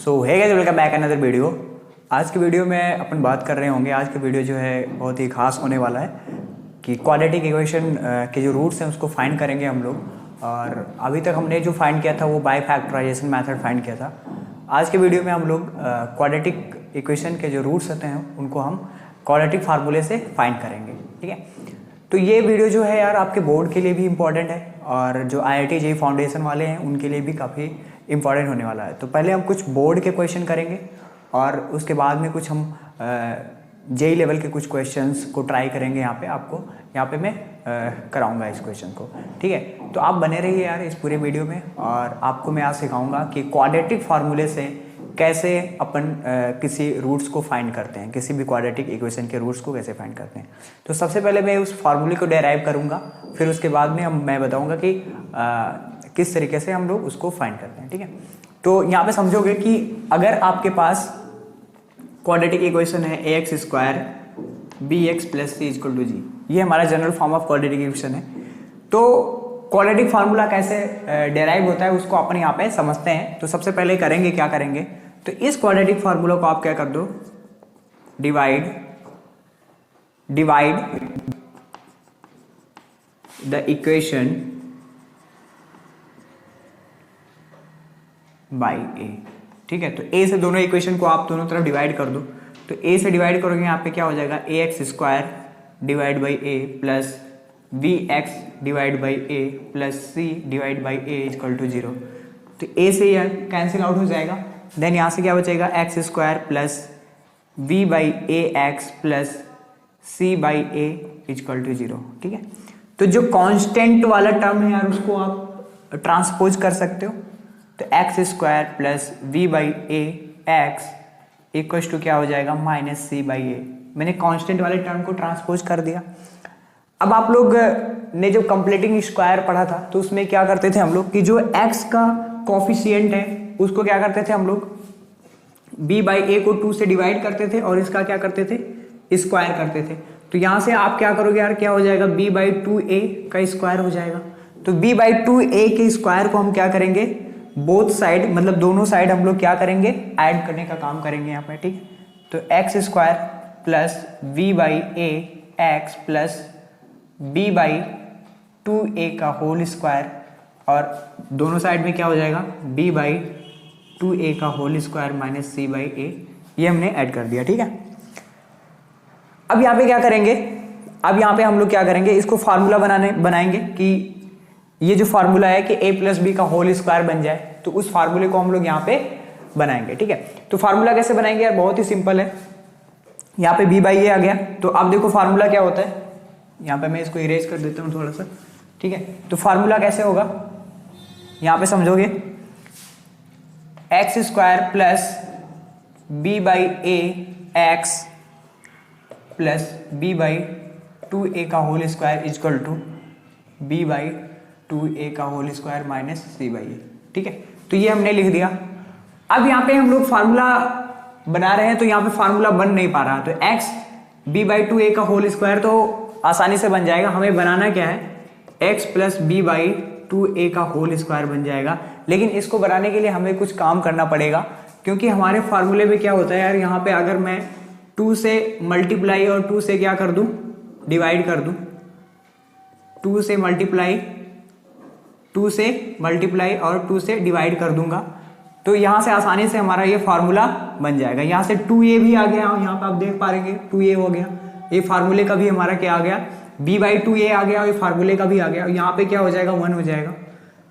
सो hey guys, welcome back another video. आज की video में अपन बात कर रहे होंगे। आज की वीडियो जो है बहुत ही खास होने वाला है कि क्वाड्रेटिक इक्वेशन के जो रूट्स हैं उसको फाइंड करेंगे हम लोग। और अभी तक हमने जो फाइंड किया था वो बाय फैक्टराइजेशन मेथड फाइंड किया था। आज के वीडियो में हम लोग क्वाड्रेटिक इक्वेशन के जो रूट्स होते हैं उनको हम क्वाड्रेटिक फार्मूले से फाइंड करेंगे। ठीक है, तो ये वीडियो जो है यार आपके बोर्ड के लिए भी इम्पॉर्टेंट है और जो IIT JEE फाउंडेशन वाले हैं उनके लिए भी काफ़ी इम्पॉर्टेंट होने वाला है। तो पहले हम कुछ बोर्ड के क्वेश्चन करेंगे और उसके बाद में कुछ हम JEE लेवल के कुछ क्वेश्चंस को ट्राई करेंगे। यहाँ पे मैं कराऊंगा इस क्वेश्चन को। ठीक है, तो आप बने रहिए यार इस पूरे वीडियो में और आपको मैं आज सिखाऊंगा कि क्वाड्रेटिक फार्मूले से कैसे अपन किसी रूट्स को फाइंड करते हैं, किसी भी क्वाड्रेटिक इक्वेशन के रूट्स को कैसे फाइंड करते हैं। तो सबसे पहले मैं उस फार्मूले को डेराइव करूंगा, फिर उसके बाद में मैं बताऊंगा कि किस तरीके से हम लोग उसको फाइंड करते हैं। ठीक है, तो यहाँ पे समझोगे कि अगर आपके पास क्वाड्रेटिक इक्वेशन है ax square bx plus c equal to g, ये हमारा general form of quadratic equation है। तो क्वाड्रेटिक फार्मूला कैसे डेराइव होता है उसको अपन यहाँ पे समझते हैं। तो सबसे पहले करेंगे क्या करेंगे, तो इस क्वाड्रेटिक फार्मूला को आप क्या कर दो, divide the equation by a. ठीक है, तो a से दोनों इक्वेशन को आप दोनों तरफ डिवाइड कर दो। तो a से डिवाइड करोगे यहाँ पे क्या हो जाएगा, ax square divide by a plus bx divide by a plus c divide by a equal to 0। तो a से यह कैंसिल आउट हो जाएगा। देन यहाँ से क्या बचेगा, x square plus v by a x plus c by a equal to 0। ठीक है, तो जो कांस्टेंट वाला टर्म है यार उसको आप ट्रांसपोज कर सकते हो। तो x square plus b by a x equal to क्या हो जाएगा, माइनस सी बाई ए। मैंने कांस्टेंट वाले टर्म को ट्रांसपोज कर दिया। अब आप लोग ने जो कंप्लीटिंग स्क्वायर पढ़ा था तो उसमें क्या करते थे हम लोग कि जो x का कोफिशिएंट है उसको क्या करते थे हम लोग, b बाई ए को 2 से डिवाइड करते थे और इसका क्या करते थे, स्क्वायर करते थे। तो यहां से आप क्या करोगे यार, क्या हो जाएगा, b बाई 2a का स्क्वायर हो जाएगा। तो b बाई 2a के स्क्वायर को हम क्या करेंगे, बोथ साइड मतलब दोनों साइड हम लोग क्या करेंगे, ऐड करने का काम करेंगे यहाँ पे। ठीक, तो x square plus b by a x plus b by 2a का होल स्क्वायर और दोनों साइड में क्या हो जाएगा, b बाई 2a का whole square minus c by a, ये हमने ऐड कर दिया। ठीक है, अब यहाँ पे क्या करेंगे, अब यहाँ पे हम लोग क्या करेंगे, इसको फार्मूला बनाएंगे कि ये जो फार्मूला है कि a प्लस बी का होल स्क्वायर बन जाए। तो उस फार्मूले को हम लोग यहाँ पे बनाएंगे। ठीक है, तो फार्मूला कैसे बनाएंगे यार, बहुत ही सिंपल है। यहाँ पे b बाई ए आ गया। तो अब देखो फार्मूला क्या होता है, यहाँ पे मैं इसको इरेज कर देता हूँ थोड़ा सा। ठीक है, तो फार्मूला कैसे होगा, यहाँ पे समझोगे, x square plus b by a x plus b by 2a का whole square equal to b by 2a का whole square minus c by a. ठीक है, तो ये हमने लिख दिया। अब यहाँ पे हम लोग फार्मूला बना रहे हैं तो यहाँ पे फार्मूला बन नहीं पा रहा। तो x b बाई 2a का होल स्क्वायर तो आसानी से बन जाएगा। हमें बनाना क्या है, x plus b by 2a का होल स्क्वायर बन जाएगा। लेकिन इसको बनाने के लिए हमें कुछ काम करना पड़ेगा, क्योंकि हमारे फार्मूले में क्या होता है यार, यहाँ पे अगर मैं 2 से मल्टीप्लाई और 2 से क्या कर दूं, डिवाइड कर दूं, 2 से मल्टीप्लाई और 2 से डिवाइड कर दूंगा, तो यहां से आसानी से हमारा ये फार्मूला बन जाएगा। यहां से 2a भी आ गया, यहाँ पे आप देख पा रहे 2a हो गया, ये फार्मूले का भी हमारा क्या आ गया, b बाई 2a आ गया, और ये फार्मूले का भी आ गया। यहाँ पे क्या हो जाएगा, 1 हो जाएगा।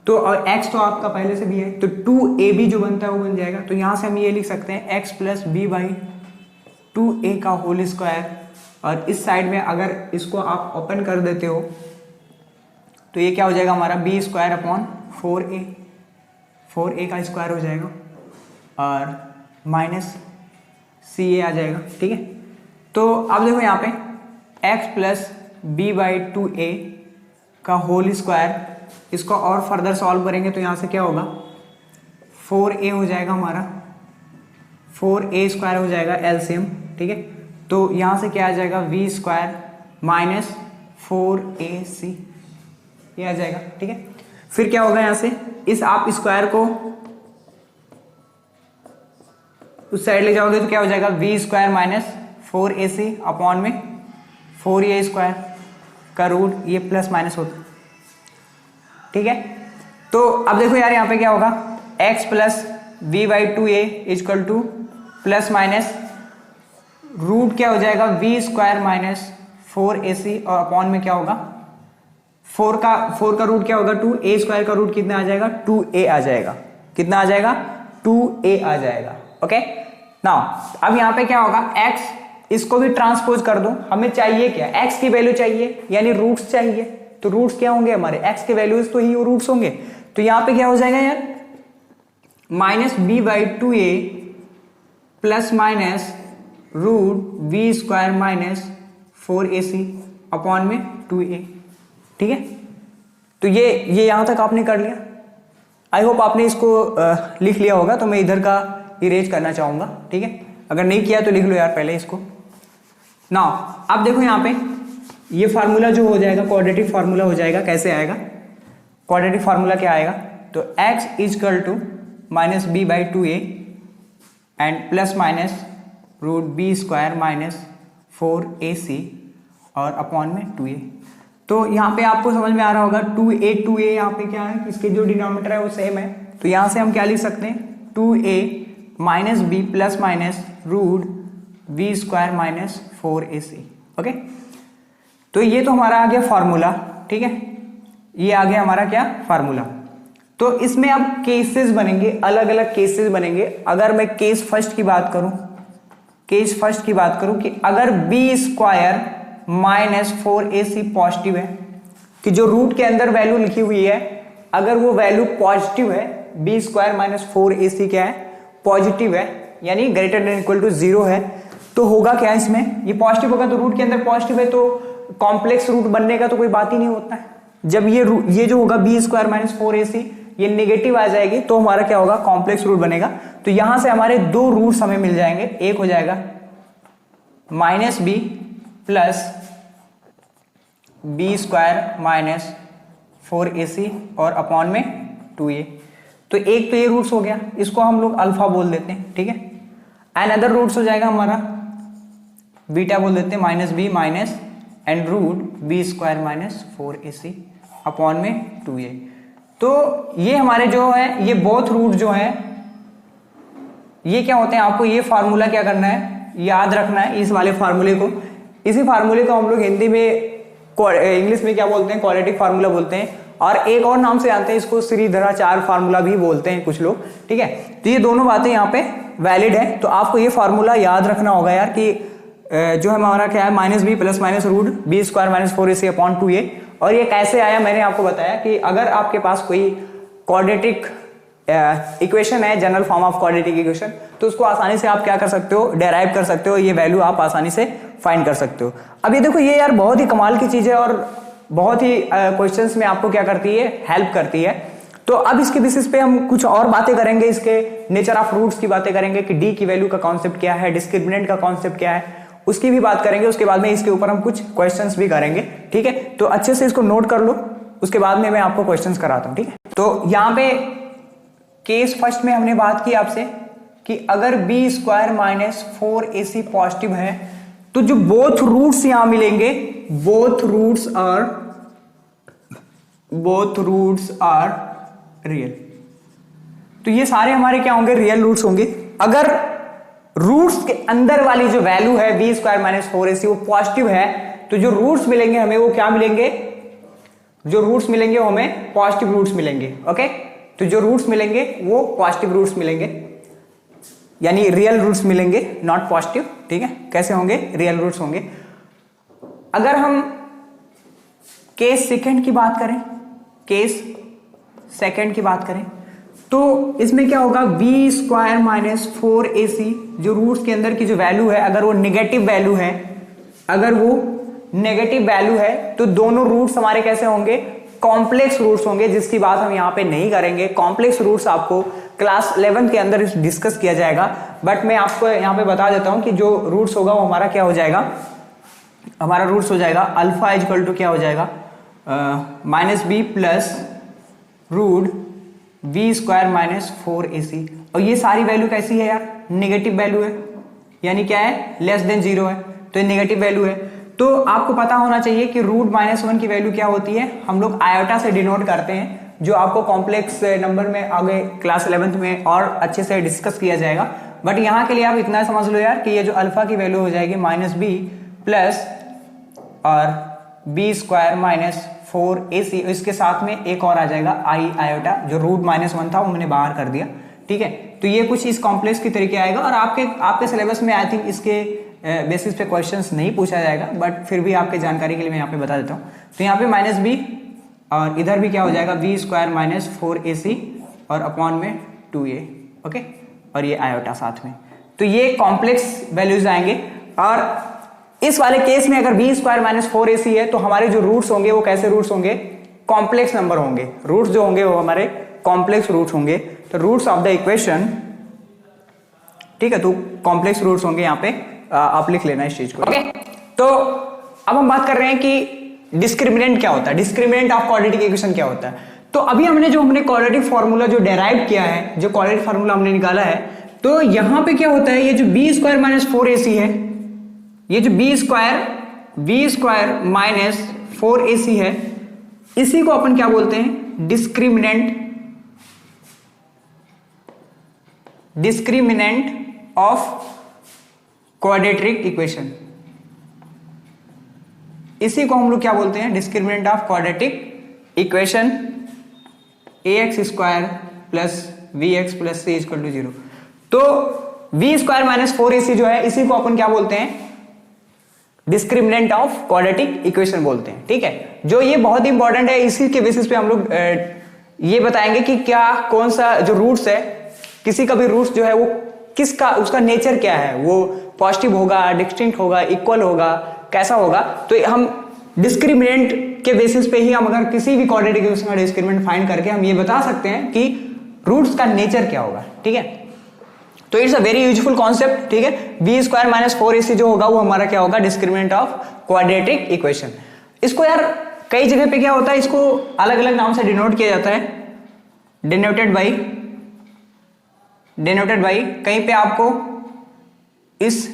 तो और x तो आपका पहले से भी है, तो 2ab जो बनता है वो बन जाएगा। तो यहाँ से हम ये लिख सकते हैं x plus b by 2a का होल स्क्वायर, और इस साइड में अगर इसको आप ओपन कर देते हो तो ये क्या हो जाएगा हमारा, b स्क्वायर अपॉन 4a का स्क्वायर हो जाएगा और माइनस ca आ जाएगा। ठीक है, तो अब देखो यहाँ पे x plus b by 2a का होल स्क्वायर, इसको और फर्दर सॉल्व करेंगे तो यहाँ से क्या होगा, 4a हो जाएगा हमारा, 4a स्क्वायर हो जाएगा एलसीएम। ठीक है, तो यहाँ से क्या आ जाएगा, v स्क्वायर माइनस 4ac, ये आ जाएगा। ठीक है, फिर क्या होगा, यहाँ से इस आप स्क्वायर को उस साइड ले जाओगे तो क्या हो जाएगा we square minus 4ac upon में 4a स्क्वायर का रूट, ये प्लस माइनस होता, ठीक है। तो अब देखो यार यहाँ पे क्या होगा x plus b by 2a equal to plus minus root क्या हो जाएगा वी स्क्वायर माइनस 4ac और अपॉन में क्या होगा 4 का रूट क्या होगा 2a स्क्वायर का रूट कितना आ जाएगा 2a आ जाएगा, कितना आ जाएगा 2a आ जाएगा। ओके नाउ अब यहाँ पे क्या होगा x, इसको भी ट्रांसपोज कर दो, हमें चाहिए क्या x की वैल्यू चाहिए यानी रूट्स चाहिए, तो रूट्स क्या होंगे हमारे x के वैल्यूज तो ही रूट्स होंगे, तो यहाँ पे क्या हो जाएगा यार minus b by 2a plus minus root b square minus 4ac upon में 2a, ठीक है। तो ये यहां तक आपने कर लिया, आई होप आपने इसको लिख लिया होगा, तो मैं इधर का इरेज करना चाहूंगा, ठीक है। अगर नहीं किया तो लिख लो यार पहले इसको। नाउ अब देखो यहाँ पे ये फार्मूला जो हो जाएगा क्वाड्रेटिक फार्मूला हो जाएगा, कैसे आएगा क्वाड्रेटिक फार्मूला क्या आएगा, तो x equal to minus b by 2a and plus minus root b square minus 4ac और अपॉन में 2a। तो यहाँ पे आपको समझ में आ रहा होगा 2a यहाँ पे क्या है, इसके जो डिनोमिनेटर है वो सेम है, तो यहाँ से हम क्या लिख सकते हैं 2a minus b plus minus root b square minus 4ac। Okay तो ये तो हमारा आ गया फार्मूला, ठीक है, ये आ गया हमारा क्या फार्मूला। तो इसमें अब केसेस बनेंगे, अलग अलग केसेस बनेंगे। अगर मैं केस फर्स्ट की बात करूं कि अगर B square minus 4ac positive है, कि जो रूट के अंदर वैल्यू लिखी हुई है अगर वो वैल्यू पॉजिटिव है, बी स्क्वायर माइनस 4ac क्या है पॉजिटिव है यानी ग्रेटर देन इक्वल टू 0 है, तो होगा क्या इसमें, ये पॉजिटिव होगा तो रूट के अंदर पॉजिटिव है तो कॉम्प्लेक्स रूट बनने का तो कोई बात ही नहीं होता है। जब ये जो होगा बी स्क्वायर माइनस 4ac ये नेगेटिव आ जाएगी तो हमारा क्या होगा कॉम्प्लेक्स रूट बनेगा। तो यहां से हमारे दो रूट्स हमें मिल जाएंगे, एक हो जाएगा minus b plus b square minus 4ac और अपॉन में 2a। तो एक तो ये रूट्स हो गया, इसको हम लोग अल्फा बोल देते हैं, ठीक है। एंड अदर रूट्स हो जाएगा हमारा बीटा बोल देते हैं minus b minus and root b square minus 4ac upon में 2a। तो ये हमारे जो है ये बोथ रूट जो है ये क्या होते हैं, आपको ये फार्मूला क्या करना है याद रखना है, इस वाले फार्मूले को, इसी फार्मूले को हम लोग हिंदी में इंग्लिश में क्या बोलते हैं क्वाड्रेटिक फार्मूला बोलते हैं, और एक और नाम से जानते हैं इसको श्रीधराचार्य फार्मूला भी बोलते हैं कुछ लोग, ठीक है। तो ये दोनों बातें यहाँ पे वैलिड है, तो आपको ये फार्मूला याद रखना होगा यार कि जो हमारा क्या है minus b plus minus root b square minus 4ac upon 2a। और ये कैसे आया मैंने आपको बताया कि अगर आपके पास कोई क्वाड्रेटिक इक्वेशन है, general form of quadratic equation, तो उसको आसानी से आप क्या कर सकते हो डेराइव कर सकते हो, ये वैल्यू आप आसानी से फाइंड कर सकते हो। अब ये देखो ये यार बहुत ही कमाल की चीज है और बहुत ही क्वेश्चंस में आपको क्या करती है हेल्प करती है। तो अब इसके बेसिस पे हम कुछ और बातें करेंगे, इसके नेचर ऑफ रूट्स की बातें करेंगे कि डी की वैल्यू का कॉन्सेप्ट क्या है, डिस्क्रिमिनेंट का कॉन्सेप्ट क्या है, उसकी भी बात करेंगे। उसके बाद में इसके ऊपर हम कुछ क्वेश्चंस भी करेंगे, ठीक है। तो अच्छे से इसको नोट कर लो, उसके बाद में मैं आपको क्वेश्चंस कराता हूं, ठीक है। तो यहाँ पे केस फर्स्ट में हमने बात की आपसे कि अगर B square minus 4ac positive है तो जो बोथ रूट्स यहां मिलेंगे, बोथ रूट्स आर रियल, तो ये सारे हमारे क्या होंगे रियल रूट्स होंगे। अगर रूट्स के अंदर वाली जो वैल्यू है बी स्क्वायर माइनस 4ac वो पॉजिटिव है तो जो रूट्स मिलेंगे हमें वो क्या मिलेंगे, जो रूट्स मिलेंगे वो हमें पॉजिटिव रूट्स मिलेंगे। ओके तो जो रूट्स मिलेंगे वो पॉजिटिव रूट्स मिलेंगे यानी रियल रूट्स मिलेंगे, नॉट पॉजिटिव, ठीक है। कैसे होंगे रियल रूट्स होंगे। अगर हम केस सेकंड की बात करें तो इसमें क्या होगा बी स्क्वायर माइनस 4ac जो रूट्स के अंदर की जो वैल्यू है अगर वो नेगेटिव वैल्यू है तो दोनों रूट्स हमारे कैसे होंगे कॉम्प्लेक्स रूट्स होंगे, जिसकी बात हम यहां पे नहीं करेंगे। कॉम्प्लेक्स रूट्स आपको क्लास 11 के अंदर डिस्कस किया जाएगा, बट मैं आपको यहां पे बता देता हूं कि जो रूट्स होगा वो हमारा क्या हो जाएगा, हमारा रूट्स हो जाएगा अल्फा इक्वल टू क्या हो जाएगा minus b plus root b square minus 4ac और ये सारी वैल्यू कैसी है यार, नेगेटिव वैल्यू है, यानी क्या है, लेस देन 0 है, तो ये नेगेटिव वैल्यू है। तो आपको पता होना चाहिए कि √-1 की वैल्यू क्या होती है, हम लोग आयोटा से डिनोट करते हैं, जो आपको कॉम्प्लेक्स नंबर में आगे क्लास 11th में और अच्छे से डिस्कस किया जाएगा। बट यहाँ के लिए आप इतना समझ लो यार कि ये जो अल्फा की वैल्यू हो जाएगी -b प्लस और b² - 4ac, इसके साथ में एक और आ जाएगा i आयोटा, जो √-1 था वो मैंने बाहर कर दिया, ठीक है। तो ये कुछ इस कॉम्प्लेक्स की तरीके आएगा, और आपके सिलेबस में आई थिंक इसके बेसिस पे क्वेश्चंस नहीं पूछा जाएगा, बट फिर भी आपके जानकारी के लिए मैं यहाँ पे बता देता हूँ। तो यहाँ पे -b और इधर भी क्या हो जाएगा, b² - 4ac और अपॉन में 2a, ओके, और ये आयोटा साथ में। तो ये कॉम्प्लेक्स वैल्यूज आएंगे, और इस वाले केस में अगर b² - 4ac है तो हमारे जो रूट्स होंगे वो कैसे रूट्स होंगे, कॉम्प्लेक्स नंबर होंगे, रूट्स जो होंगे वो हमारे कॉम्प्लेक्स रूट्स होंगे। तो रूट्स ऑफ द इक्वेशन, ठीक है, तो कॉम्प्लेक्स रूट्स होंगे यहाँ पे, आप लिख लेना इस चीज को, ओके। तो अब हम बात कर रहे हैं कि डिस्क्रिमिनेंट क्या होता है, डिस्क्रिमिनेंट ऑफ क्वाड्रेटिक इक्वेशन क्या होता है। तो अभी हमने क्वाड्रेटिक फॉर्मूला जो डेराइव किया है, जो क्वाड्रेटिक फॉर्मूला हमने निकाला है, तो यहां पे क्या होता है, ये जो b² - 4ac है, ये जो b² - 4ac है, इसी को अपन क्या बोलते हैं, डिस्क्रिमिनेंट ऑफ क्वाड्रेटिक इक्वेशन। इसी को हम लोग क्या बोलते हैं, discriminant of quadratic equation, ax² plus vx plus c = 0। तो v² - 4ac जो है, इसी को अपन क्या बोलते हैं, डिस्क्रिमिनेंट ऑफ क्वाड्रेटिक इक्वेशन बोलते हैं, ठीक है। जो ये बहुत इंपॉर्टेंट है, इसी के बेसिस पे हम लोग ये बताएंगे कि क्या कौन सा जो रूट्स है, किसी का भी रूट्स जो है वो किसका, उसका नेचर क्या है, वो पॉजिटिव होगा, डिस्टिंक्ट होगा, इक्वल होगा, कैसा होगा। तो हम डिस्क्रिमिनेंट के बेसिस पे ही हम अगर किसी भी क्वाड्रेटिक इक्वेशन का डिस्क्रिमिनेंट फाइंड करके हम ये बता सकते हैं कि रूट्स का नेचर क्या होगा, ठीक है। तो it's a very useful concept, ठीक है। b² - 4ac जो होगा वो हमारा क्या होगा, डिस्क्रिमिनेंट ऑफ क्वाड्रेटिक इक्वेशन। इसको यार कई जगह पे क्या होता है, इसको अलग अलग नाम से डिनोट किया जाता है, डिनोटेड बाई, कहीं पे आपको इस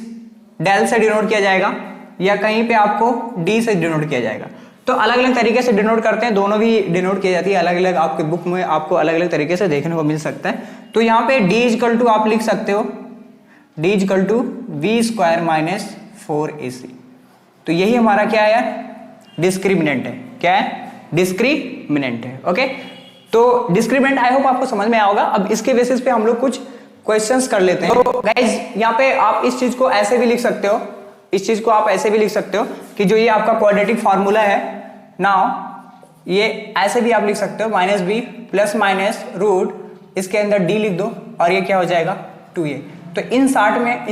डेल से डिनोट किया जाएगा, या कहीं पे आपको डी से डिनोट किया जाएगा। तो अलग अलग तरीके से डिनोट करते हैं, दोनों भी डिनोट की जाती है, अलग अलग आपके बुक में आपको अलग अलग तरीके से देखने को मिल सकता है। तो यहाँ पे d आप लिख सकते हो, d v² - 4ac। तो यही हमारा क्या है यार, डिस्क्रिमिनेंट है। क्या है, डिस्क्रिमिनेंट है, ओके। तो डिस्क्रिमिनेंट आई होप आपको समझ में आया होगा। अब इसके बेसिस पे हम लोग कुछ क्वेश्चंस कर लेते हैं। तो गाइज यहाँ पे आप इस चीज को ऐसे भी लिख सकते हो, इस चीज को आप ऐसे भी लिख सकते हो कि जो ये आपका क्वाड्रेटिक फार्मूला है, नाउ ये ऐसे भी आप लिख सकते हो, -b प्लस रूट, इसके अंदर d लिख दो और ये क्या हो जाएगा, 2a। तो इन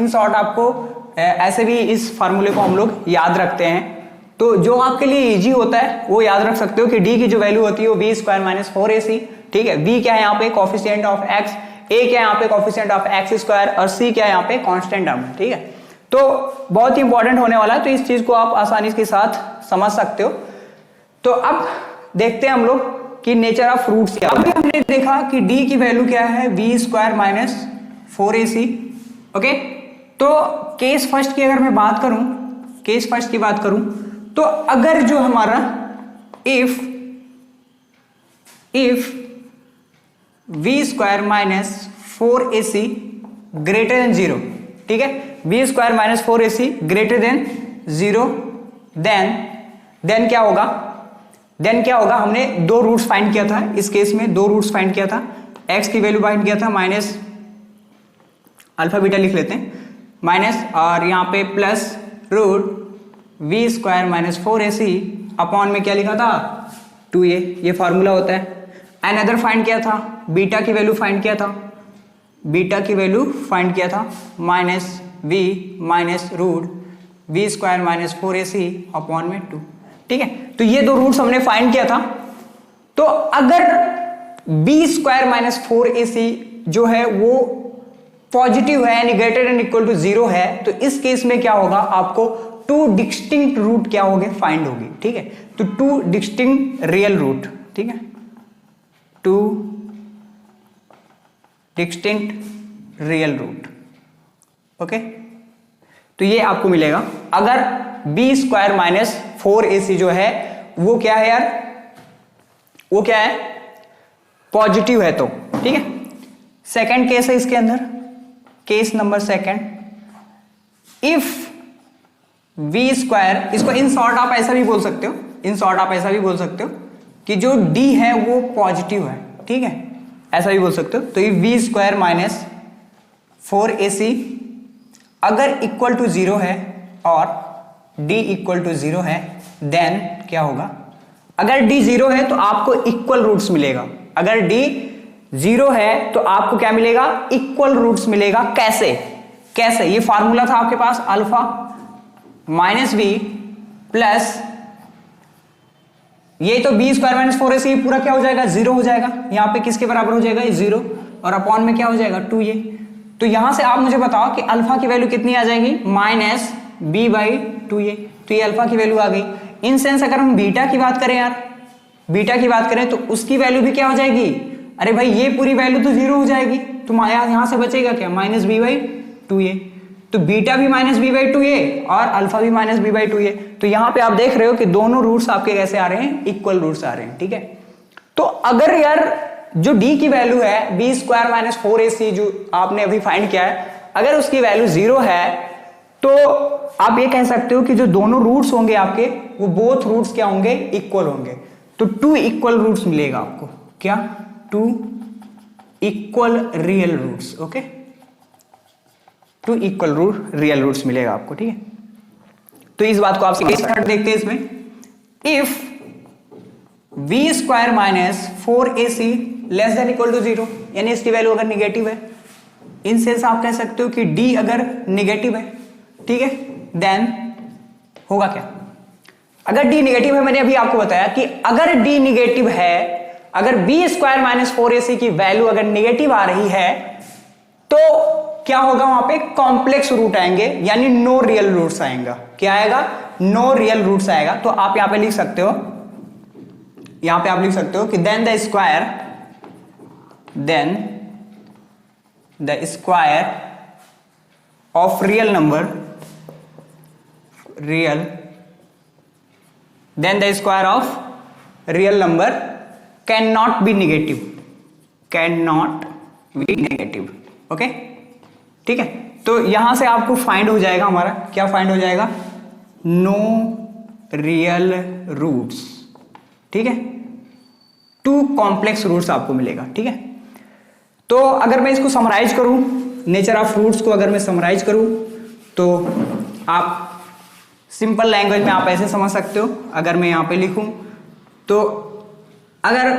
शॉर्ट आपको ऐसे भी इस फार्मूले को हम लोग याद रखते हैं। तो जो आपके लिए इजी होता है वो याद रख सकते हो कि d की जो वैल्यू होती है वो b² - 4ac, ठीक है। b क्या है यहाँ पे, कोफिशिएंट ऑफ x, a क्या है यहाँ पे, कोफिशिएंट ऑफ x², और c क्या है यहाँ पे, कांस्टेंट टर्म, ठीक है। तो बहुत ही इंपॉर्टेंट होने वाला है, तो इस चीज को आप आसानी के साथ समझ सकते हो। तो अब देखते हैं हम लोग कि नेचर ऑफ रूट्स क्या। अभी हमने देखा कि d की वैल्यू क्या है, b² - 4ac, ओके। तो केस फर्स्ट की अगर मैं बात करूं, केस फर्स्ट की बात करूं, तो अगर जो हमारा if v² - 4ac greater than 0, ठीक है, v² - 4ac greater than 0, then क्या होगा, हमने दो रूट्स फाइंड किया था, इस केस में दो रूट्स फाइंड किया था, x की वैल्यू फाइंड किया था माइनस अल्फा बीटा लिख लेते हैं, माइनस और यहाँ पे plus root v² - 4ac upon में क्या लिखा था, 2a, ये फॉर्मूला होता है। अनदर फाइंड किया था, बीटा की वैल्यू फाइंड किया था, minus v minus root v² - 4ac upon में 2, ठीक है। तो ये दो रूट्स हमने फाइंड किया था। तो अगर b² - 4ac जो है वो पॉजिटिव है यानी ग्रेटर देन इक्वल टू 0 है, तो इस केस में क्या होगा, आपको टू डिस्टिंक्ट रूट क्या होंगे, फाइंड होगी, ठीक है। तो टू डिस्टिंक्ट रियल रूट, ठीक है, two distinct real root. Okay, तो ये आपको मिलेगा अगर बी स्क्वायर माइनस 4ac जो है वो क्या है यार, वो क्या है, पॉजिटिव है तो ठीक है। सेकंड केस है इसके अंदर, case number second, if b square, इसको इन शॉर्ट आप ऐसा भी बोल सकते हो, इन शॉर्ट आप ऐसा भी बोल सकते हो कि जो d है वो पॉजिटिव है, ठीक है, ऐसा भी बोल सकते हो। तो ये वी स्क्वायर माइनस 4ac अगर इक्वल टू 0 है और d इक्वल टू 0 है, देन क्या होगा, अगर d 0 है तो आपको इक्वल रूट्स मिलेगा, अगर d 0 है तो आपको क्या मिलेगा, इक्वल रूट्स मिलेगा। कैसे, कैसे, ये फॉर्मूला था आपके पास अल्फा माइनस बी प्लस ये तो बी स्क्वायर माइनस 4ac पूरा क्या हो जाएगा, 0 हो जाएगा। यहां पे किसके बराबर हो जाएगा, 0 और अपॉन में क्या हो जाएगा, 2a। तो यहां से आप मुझे बताओ कि अल्फा की वैल्यू कितनी आ जाएगी, माइनस बी बाई 2a। तो ये अल्फा की वैल्यू आ गई। इन सेंस अगर हम बीटा की बात करें यार, बीटा की बात करें तो उसकी वैल्यू भी क्या हो जाएगी, अरे भाई ये पूरी वैल्यू तो 0 हो जाएगी, तो यहां से बचेगा क्या, माइनस बी बाई 2a। तो बीटा भी माइनस बी बाई 2a और अल्फा भी माइनस बी बाई 2a। तो यहां पे आप देख रहे हो कि दोनों रूट्स आपके कैसे आ रहे हैं, इक्वल रूट्स आ रहे हैं, ठीक है। तो अगर यार जो d की वैल्यू है बी स्क्वायर माइनस 4ac जो आपने अभी फाइंड किया है, अगर उसकी वैल्यू 0 है तो आप ये कह सकते हो कि जो दोनों रूट्स होंगे आपके वो बोथ रूट्स क्या होंगे, इक्वल होंगे। तो 2 इक्वल रूट्स मिलेगा आपको, क्या, 2 equal real roots. Okay, 2 equal root real roots मिलेगा आपको, ठीक है। तो इस बात को आप देखते हैं इसमें, if b square minus 4ac less than equal to 0, यानी इसकी वैल्यू अगर निगेटिव है, इन सेंस आप कह सकते हो कि d अगर निगेटिव है, ठीक है, देन होगा क्या, अगर d निगेटिव है, मैंने अभी आपको बताया कि अगर d निगेटिव है, अगर बी स्क्वायर माइनस 4ac की वैल्यू अगर निगेटिव आ रही है तो क्या होगा, वहां पे कॉम्प्लेक्स रूट आएंगे, यानी नो रियल रूट्स आएगा। क्या आएगा, नो रियल रूट्स आएगा। तो आप यहां पे लिख सकते हो, यहां पे आप लिख सकते हो कि then the square of real number, then the square of real number can not be negative, can not be negative. Okay, ठीक है। तो यहां से आपको फाइंड हो जाएगा, हमारा क्या फाइंड हो जाएगा, नो रियल रूट्स, ठीक है, 2 कॉम्प्लेक्स रूट्स आपको मिलेगा, ठीक है। तो अगर मैं इसको समराइज करूं, नेचर ऑफ रूट्स को अगर मैं समराइज करूं तो आप सिंपल लैंग्वेज में आप ऐसे समझ सकते हो। अगर मैं यहां पे लिखूं तो अगर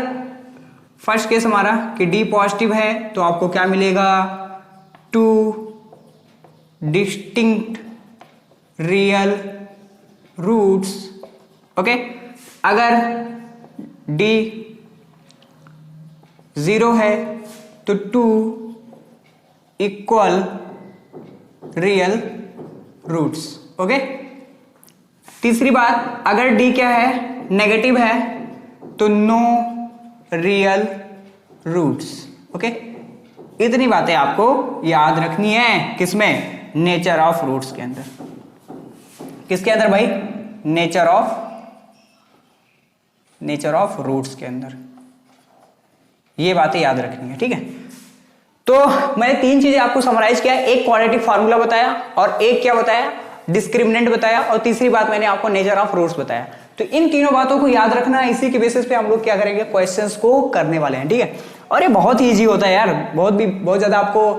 फर्स्ट केस हमारा कि d पॉजिटिव है तो आपको क्या मिलेगा, 2 डिस्टिंक्ट रियल रूट्स। ओके, अगर d 0 है तो 2 इक्वल रियल रूट्स। ओके, तीसरी बात, अगर d क्या है, नेगेटिव है तो नो रियल रूट्स। ओके, इतनी बातें आपको याद रखनी है, किसमें, नेचर ऑफ रूट्स के अंदर। किसके अंदर भाई, नेचर ऑफ रूट्स के अंदर ये बातें याद रखनी है, ठीक है। तो मैंने 3 चीजें आपको समराइज किया, एक क्वाड्रेटिक फार्मूला बताया और एक क्या बताया, डिस्क्रिमिनेंट बताया, और तीसरी बात मैंने आपको नेचर ऑफ रूट्स बताया। तो इन तीनों बातों को याद रखना है, इसी के बेसिस पे हम लोग क्या करेंगे, क्वेश्चंस को करने वाले हैं, ठीक है। और ये बहुत ही ईजी होता है यार, बहुत ज्यादा आपको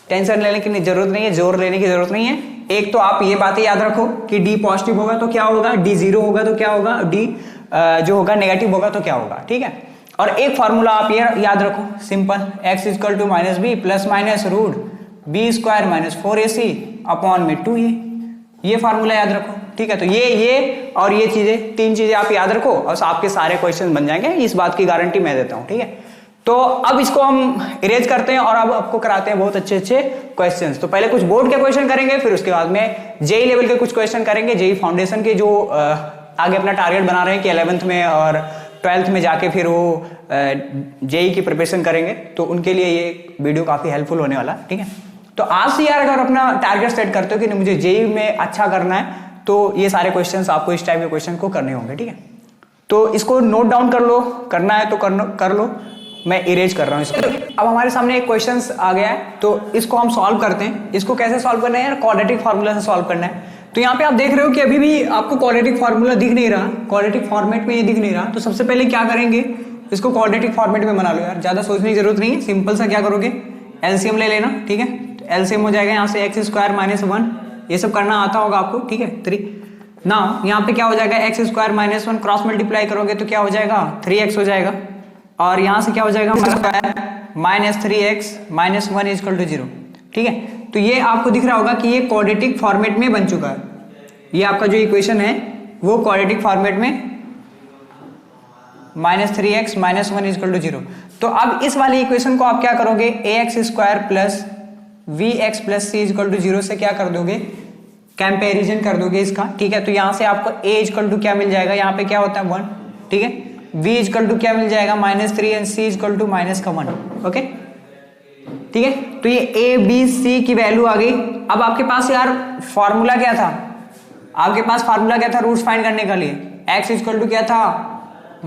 टेंशन लेने की जरूरत नहीं है, जोर लेने की जरूरत नहीं है। एक तो आप ये बातें याद रखो कि d पॉजिटिव होगा तो क्या होगा, d 0 होगा तो क्या होगा, d जो होगा नेगेटिव होगा तो क्या होगा, ठीक है। और एक फॉर्मूला आप ये याद रखो, simple, x equal to minus b plus minus root b square minus 4ac upon में 2a, ये फार्मूला याद रखो, ठीक है। तो ये और ये चीजें, 3 चीजें आप याद रखो और आपके सारे क्वेश्चन बन जाएंगे, इस बात की गारंटी मैं देता हूं, ठीक है। तो अब इसको हम इरेज करते हैं और अब आपको कराते हैं बहुत अच्छे अच्छे क्वेश्चंस। तो पहले कुछ बोर्ड के क्वेश्चन करेंगे, फिर उसके बाद में जेई लेवल के कुछ क्वेश्चन करेंगे, जेई फाउंडेशन के जो आगे अपना टारगेट बना रहे हैं कि 11th में और ट्वेल्थ में जाके फिर वो जेई की प्रिपरेशन करेंगे तो उनके लिए ये वीडियो काफ़ी हेल्पफुल होने वाला, ठीक है। तो आज से यार अगर अपना टारगेट सेट करते हो कि नहीं मुझे जेई में अच्छा करना है, तो ये सारे क्वेश्चंस आपको इस टाइप के क्वेश्चन को करने होंगे, ठीक है। तो इसको नोट डाउन कर लो, करना है तो कर लो, मैं इरेज कर रहा हूँ इसको। अब हमारे सामने एक क्वेश्चन आ गया है, तो इसको हम सॉल्व करते हैं। इसको कैसे सॉल्व करना है यार, क्वाड्रेटिक फार्मूला से सॉल्व करना है। तो यहाँ पे आप देख रहे हो कि अभी भी आपको क्वाड्रेटिक फार्मूला दिख नहीं रहा, क्वाड्रेटिक फॉर्मेट में ये दिख नहीं रहा। तो सबसे पहले क्या करेंगे, इसको क्वाड्रेटिक फॉर्मेट में बना लो यार, ज्यादा सोचने की जरूरत नहीं है। सिंपल सा क्या करोगे, एलसीएम ले लेना, ठीक है। तो एलसीएम हो जाएगा यहाँ से एक्स स्क्वायर माइनस 1, ये सब करना आता होगा आपको, ठीक है। 3 ना यहाँ पे क्या हो जाएगा, x square minus 1 cross multiply करोगे तो क्या हो जाएगा, 3x हो जाएगा। और यहाँ से क्या हो जाएगा minus 3x minus 1 equal to 0, ठीक है। तो ये आपको दिख रहा होगा कि ये क्वाड्रेटिक फॉर्मेट में बन चुका है। ये आपका जो इक्वेशन है वो क्वाड्रेटिक फॉर्मेट में minus 3x minus 1 equal to 0। तो अब इस वाली इक्वेशन को आप क्या करोगे, ax square plus vx plus c equal to 0 से क्या कर दोगे, कंपैरिजन कर दोगे इसका, ठीक है। तो यहाँ से आपको a इजकल टू क्या मिल जाएगा, यहाँ पे क्या होता है 1, ठीक है। v इजकल टू क्या मिल जाएगा -3 and c equal to -1, okay, ठीक है। तो ये a b c की वैल्यू आ गई। अब आपके पास यार फॉर्मूला क्या था, आपके पास फार्मूला क्या था रूट्स फाइंड करने के लिए, x इजकल टू क्या था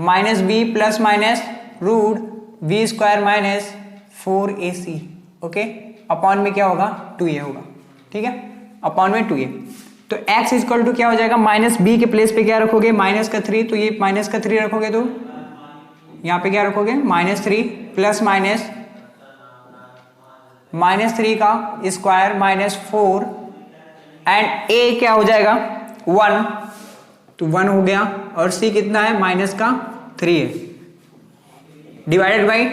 minus b plus minus root b square minus 4ac, okay, upon में क्या होगा 2a होगा, ठीक है, अपॉन में 2a। तो x इजकल टू क्या हो जाएगा, माइनस बी के प्लेस पे क्या रखोगे -3, तो ये -3 रखोगे तो यहाँ पे क्या रखोगे -3 प्लस -3 का स्क्वायर -4 एंड a क्या हो जाएगा 1, तो 1 हो गया, और c कितना है -3 है, डिवाइडेड बाई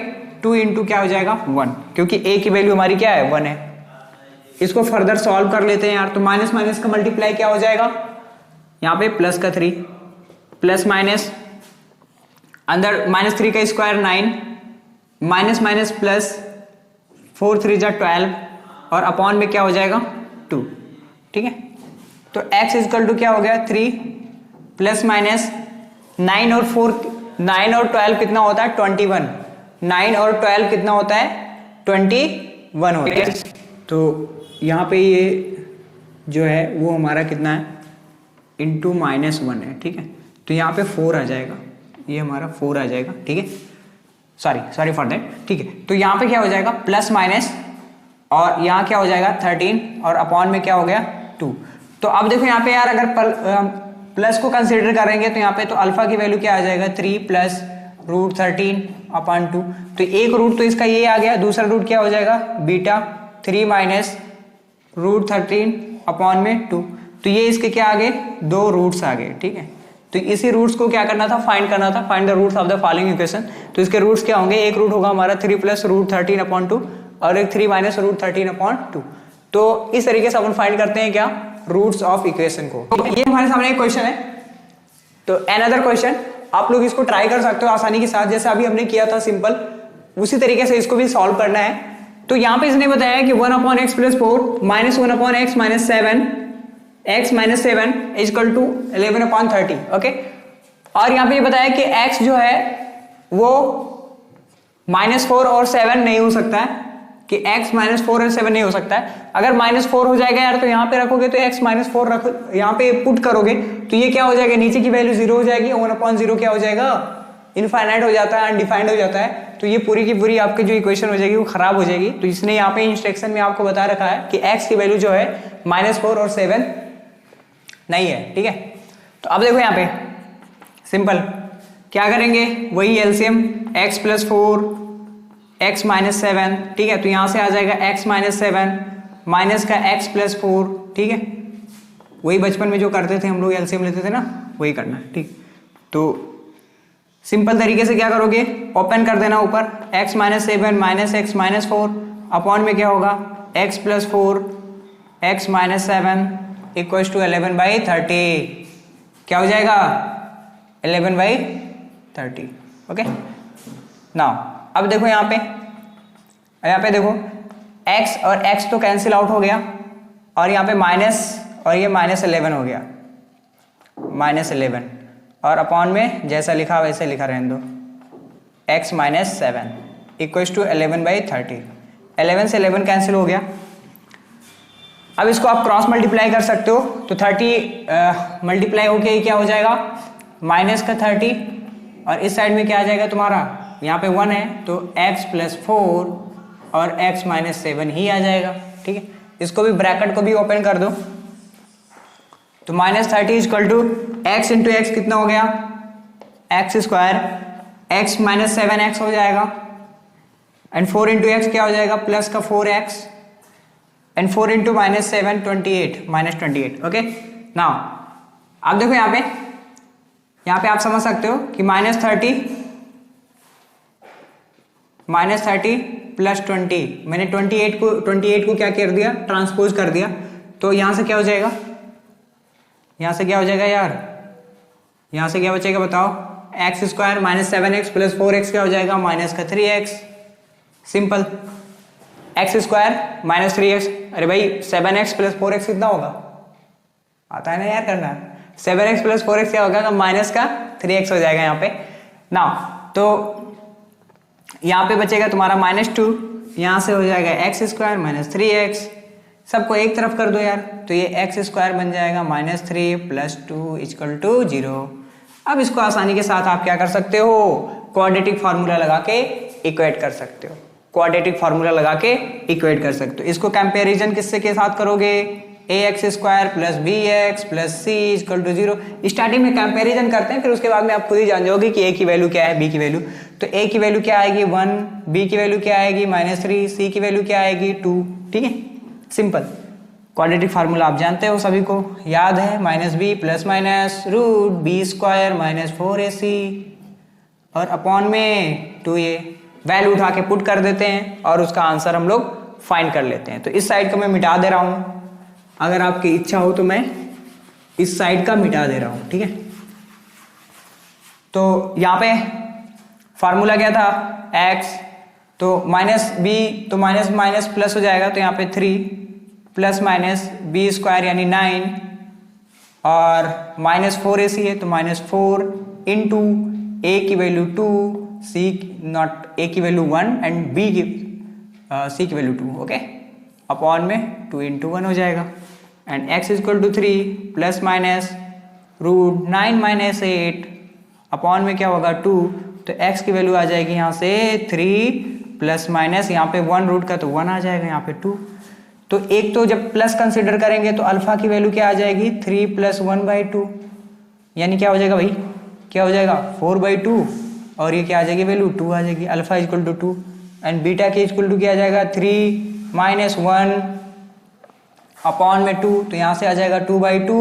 2 इंटू क्या हो जाएगा 1, क्योंकि a की वैल्यू हमारी क्या है 1 है। इसको फर्दर सॉल्व कर लेते हैं यार। तो माइनस माइनस का मल्टीप्लाई क्या हो जाएगा, यहाँ पे प्लस का 3 प्लस माइनस अंदर -3 का स्क्वायर 9 माइनस माइनस प्लस 4 3 जा 12 और अपॉन में क्या हो जाएगा 2, ठीक है। तो x इजकल टू क्या हो गया 3 प्लस माइनस 9 और 12 कितना होता है 21, 9 और 12 कितना होता है 21 होता है। तो यहाँ पे ये जो है वो हमारा कितना है इंटू -1 है, ठीक है। तो यहाँ पे 4 आ जाएगा, ये हमारा 4 आ जाएगा, ठीक है, सॉरी फॉर दैट, ठीक है। तो यहाँ पे क्या हो जाएगा प्लस माइनस, और यहाँ क्या हो जाएगा 13 और अपॉन में क्या हो गया 2। तो अब देखो यहाँ पे यार अगर प्लस को कंसिडर करेंगे तो यहाँ पे तो अल्फा की वैल्यू क्या आ जाएगा 3 प्लस रूट 13 अपॉन 2। तो एक रूट तो इसका ये आ गया, दूसरा रूट क्या हो जाएगा बीटा 3 माइनस रूट 13 अपॉन में 2। तो ये इसके क्या आ गए 2 रूट्स आ गए, ठीक है। तो इसी रूट्स को क्या करना था, फाइंड करना था, find the roots of the following equation. तो इसके रूट्स क्या होंगे, एक रूट होगा हमारा 3 प्लस रूट 13 अपॉन 2 और एक 3 माइनस रूट 13 अपॉन 2। तो इस तरीके से अपन फाइंड करते हैं क्या रूट्स ऑफ इक्वेशन को। ये हमारे सामने एक क्वेश्चन है। तो अनदर क्वेश्चन आप लोग इसको ट्राई कर सकते हो आसानी के साथ, जैसे अभी हमने किया था सिंपल, उसी तरीके से इसको भी सॉल्व करना है। तो यहाँ पे इसने बताया कि 1 upon x plus 4 minus 1 upon x minus 7 x minus 7 equal to 11 upon 30, okay. और यहाँ पे ये बताया कि x जो है वो -4 और 7 नहीं हो सकता है, कि x -4 और 7 नहीं हो सकता है। अगर -4 हो जाएगा यार तो यहाँ पे रखोगे तो x -4 रखो, यहाँ पे पुट करोगे तो ये क्या हो जाएगा, नीचे की वैल्यू 0 हो जाएगी, 1 अपॉन 0 क्या हो जाएगा इनफाइनाइट हो जाता है, अनडिफाइंड हो जाता है। तो ये पूरी की पूरी आपकी जो इक्वेशन हो जाएगी वो खराब हो जाएगी। तो इसने यहाँ पे इंस्ट्रक्शन में आपको बता रखा है कि x की वैल्यू जो है -4 और 7 नहीं है, ठीक है। तो अब देखो यहाँ पे सिंपल क्या करेंगे, वही LCM x plus 4 x minus 7, ठीक है। तो यहां से आ जाएगा x माइनस 7 माइनस का x प्लस 4, ठीक है। वही बचपन में जो करते थे हम लोग एलसीएम लेते थे ना, वही करना है, ठीक। तो सिंपल तरीके से क्या करोगे, ओपन कर देना ऊपर x minus 7 minus x minus 4 upon में क्या होगा x plus 4 x minus 7 equals to 11/30, क्या हो जाएगा 11/30, ओके। नाउ अब देखो यहाँ पे देखो x और x तो कैंसिल आउट हो गया, और यहाँ पे माइनस और ये -11 हो गया, -11। और अपॉन में जैसा लिखा वैसे लिखा रहने दो, x माइनस 7 इक्वल्स टू 11/30। 11 से 11 कैंसिल हो गया। अब इसको आप क्रॉस मल्टीप्लाई कर सकते हो, तो 30 मल्टीप्लाई होके क्या हो जाएगा, माइनस का 30, और इस साइड में क्या आ जाएगा तुम्हारा, यहाँ पे 1 है तो x प्लस 4 और x माइनस 7 ही आ जाएगा। ठीक है, इसको भी ब्रैकेट को भी ओपन कर दो, तो minus 30 equal to x into x कितना हो गया, x square, x minus 7x हो जाएगा, एंड 4 इंटू एक्स क्या हो जाएगा, प्लस का 4x, and 4 into minus 7 28, okay. Now आप देखो यहाँ पे आप समझ सकते हो कि माइनस 30 प्लस 20, मैंने 28 को क्या कर दिया, ट्रांसपोज कर दिया, तो यहां से क्या हो जाएगा, यहां से क्या हो जाएगा यार, यहां से क्या बचेगा बताओ, x square minus 7x plus 4x क्या हो जाएगा, माइनस का 3x, simple. X square minus 3x, अरे भाई 7x प्लस 4x कितना होगा, आता है ना यार करना, 7x प्लस 4x क्या होगा, माइनस का 3x हो जाएगा यहाँ पे। नाउ तो यहाँ पे बचेगा तुम्हारा -2, यहाँ से हो जाएगा एक्स स्क्वायर माइनस 3x, सबको एक तरफ कर दो यार, तो ये एक्स स्क्वायर बन जाएगा -3 प्लस 2 इक्वल टू 0। अब इसको आसानी के साथ आप क्या कर सकते हो, क्वाड्रेटिक फार्मूला लगा के इक्वेट कर सकते हो, क्वाड्रेटिक फार्मूला लगा के इक्वेट कर सकते हो। इसको कंपैरिजन किससे के साथ करोगे, ax square plus bx plus c equal to 0। Starting में कंपैरिजन करते हैं, फिर उसके बाद में आप खुद ही जान जाओगे कि a की वैल्यू क्या है, b की वैल्यू। तो a की वैल्यू क्या आएगी 1, b की वैल्यू क्या आएगी -3, c की वैल्यू क्या आएगी 2। ठीक है, सिंपल। क्वाड्रेटिक फार्मूला आप जानते हो, सभी को याद है, -b plus minus root b square minus 4ac और अपॉन में 2a। वैल्यू उठा के पुट कर देते हैं और उसका आंसर हम लोग फाइंड कर लेते हैं। तो इस साइड को मैं मिटा दे रहा हूं, अगर आपकी इच्छा हो तो मैं इस साइड का मिटा दे रहा हूं। ठीक है, तो यहां पे फार्मूला क्या था, x, तो -b तो माइनस माइनस प्लस हो जाएगा, तो यहाँ पे 3 प्लस माइनस b स्क्वायर यानी 9 और -4ac है तो -4 इंटू a की वैल्यू 2, c नॉट a की वैल्यू 1 एंड b की c की वैल्यू 2, ओके, अपॉन में 2 इंटू 1 हो जाएगा, and x equal to 3 plus minus root 9 minus 8 upon में क्या होगा 2, तो x की वैल्यू आ जाएगी यहाँ से 3 प्लस माइनस यहाँ पे 1 रूट का तो 1 आ जाएगा, यहाँ पे 2। तो एक तो जब प्लस कंसिडर करेंगे तो अल्फा की वैल्यू क्या आ जाएगी 3 प्लस 1/2, यानी क्या हो जाएगा भाई, क्या हो जाएगा 4/2, और ये क्या आ जाएगी वैल्यू 2 आ जाएगी, alpha equal to 2, and beta के इक्वल टू क्या आ जाएगा 3 माइनस 1 अपॉन में 2, तो यहाँ से आ जाएगा 2/2,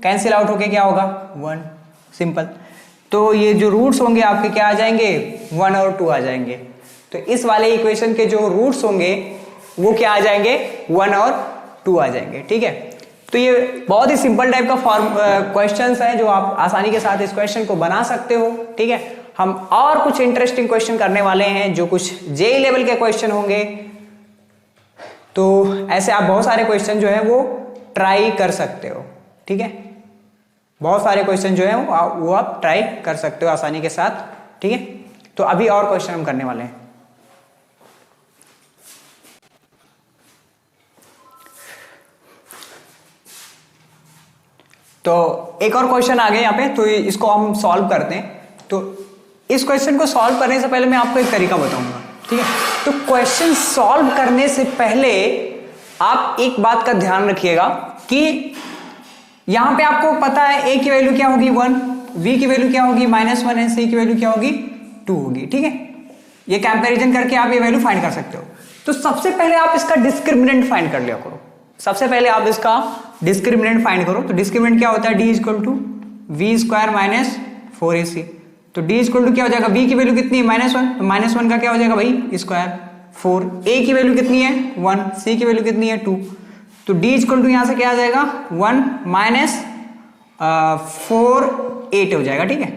कैंसिल आउट होके क्या होगा 1, सिंपल। तो ये जो रूट्स होंगे आपके क्या आ जाएंगे 1 और 2 आ जाएंगे, तो इस वाले इक्वेशन के जो रूट्स होंगे वो क्या आ जाएंगे 1 और 2 आ जाएंगे। ठीक है, तो ये बहुत ही सिंपल टाइप का क्वेश्चंस है जो आप आसानी के साथ इस क्वेश्चन को बना सकते हो। ठीक है, हम और कुछ इंटरेस्टिंग क्वेश्चन करने वाले हैं जो कुछ जेई लेवल के क्वेश्चन होंगे, तो ऐसे आप बहुत सारे क्वेश्चन जो है वो ट्राई कर सकते हो। ठीक है, बहुत सारे क्वेश्चन जो है वो आप ट्राई कर सकते हो आसानी के साथ। ठीक है, तो अभी और क्वेश्चन हम करने वाले हैं। तो एक और क्वेश्चन आ गया यहाँ पे, तो इसको हम सॉल्व करते हैं। तो इस क्वेश्चन को सॉल्व करने से पहले मैं आपको एक तरीका बताऊंगा। ठीक है, तो क्वेश्चन सॉल्व करने से पहले आप एक बात का ध्यान रखिएगा कि यहां पे आपको पता है a की वैल्यू क्या होगी 1, v की वैल्यू क्या होगी -1 एंड c की वैल्यू क्या होगी 2 होगी। ठीक है, ये कंपैरिजन करके आप ये वैल्यू फाइंड कर सकते हो। तो सबसे पहले आप इसका डिस्क्रिमिनेंट फाइंड कर लिया करो, सबसे पहले आप इसका डिस्क्रिमिनेंट फाइंड करो। तो डिस्क्रिमिनेंट क्या होता है, d equal to v square minus 4ac, तो d इक्वल टू क्या हो जाएगा, v की वैल्यू कितनी है -1, तो -1 का क्या हो जाएगा भाई स्क्वायर 4, a की वैल्यू कितनी है 1, c की वैल्यू कितनी है 2, तो d इक्वल टू यहां से क्या आ जाएगा 1 माइनस 4 8 हो जाएगा। ठीक है,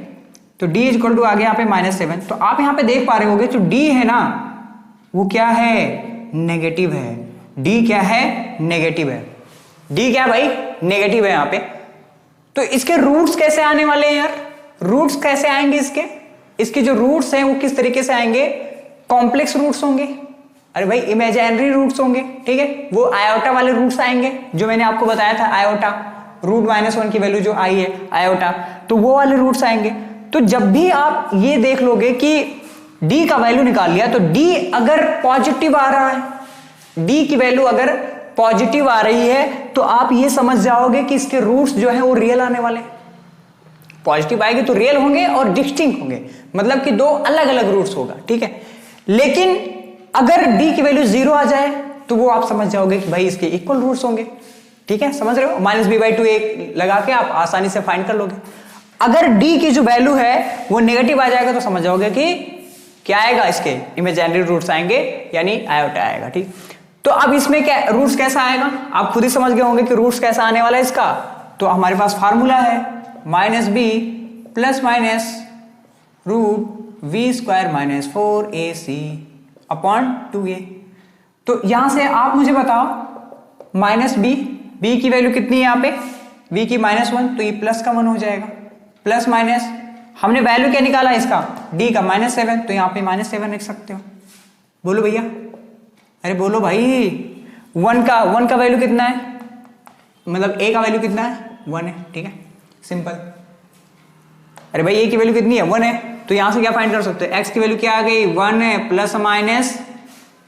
तो d इक्वल टू आ गया यहाँ पे -7। तो आप यहाँ पे देख पा रहे होगे जो d है ना वो क्या है, नेगेटिव है। d क्या है, नेगेटिव है। d क्या है भाई, नेगेटिव है यहाँ पे। तो इसके रूट्स कैसे आने वाले हैं यार, रूट्स कैसे आएंगे इसके जो रूट्स हैं वो किस तरीके से आएंगे, कॉम्प्लेक्स रूट्स होंगे। अरे भाई इमेजिनरी रूट्स होंगे, ठीक है, वो आयोटा वाले रूट्स आएंगे जो मैंने आपको बताया था, आयोटा √-1 की वैल्यू जो आई है आयोटा, तो वो वाले रूट्स आएंगे। तो जब भी आप ये देख लोगे कि d का वैल्यू निकाल लिया, तो d अगर पॉजिटिव आ रहा है, d की वैल्यू अगर पॉजिटिव आ रही है तो आप ये समझ जाओगे कि इसके रूट्स जो है वो रियल आने वाले। पॉजिटिव आएगी तो रियल होंगे और डिस्टिंक्ट होंगे, मतलब कि दो अलग अलग रूट्स होगा, ठीक है। लेकिन अगर d की वैल्यू 0 आ जाए तो वो आप समझ जाओगे कि भाई इसके इक्वल रूट्स होंगे, ठीक है, समझ रहे हो। -b/2 एक लगा के आप आसानी से फाइंड कर लोगे। अगर d की जो वैल्यू है वो नेगेटिव आ जाएगा तो समझ जाओगे कि क्या आएगा, इसके इमेजिनरी रूट्स आएंगे, यानी आयोटा आएगा, ठीक। तो अब इसमें क्या रूट्स कैसा आएगा, आप खुद ही समझ गए होंगे कि रूट्स कैसा आने वाला है इसका। तो हमारे पास फार्मूला है -b ±√v² - 4ac/2a। तो यहां से आप मुझे बताओ -b की वैल्यू कितनी है, यहाँ पे v की -1, तो ये प्लस का 1 हो जाएगा, प्लस माइनस हमने वैल्यू क्या निकाला इसका, d का -7, तो यहाँ पे -7 लिख सकते हो। बोलो भैया, अरे बोलो भाई, 1 का वैल्यू कितना है, मतलब a का वैल्यू कितना है, 1 है, ठीक है, सिंपल। अरे भाई a की वैल्यू कितनी है, 1 है, तो यहां से क्या फाइंड कर सकते हो, x की वैल्यू क्या आ गई, 1 है, प्लस माइनस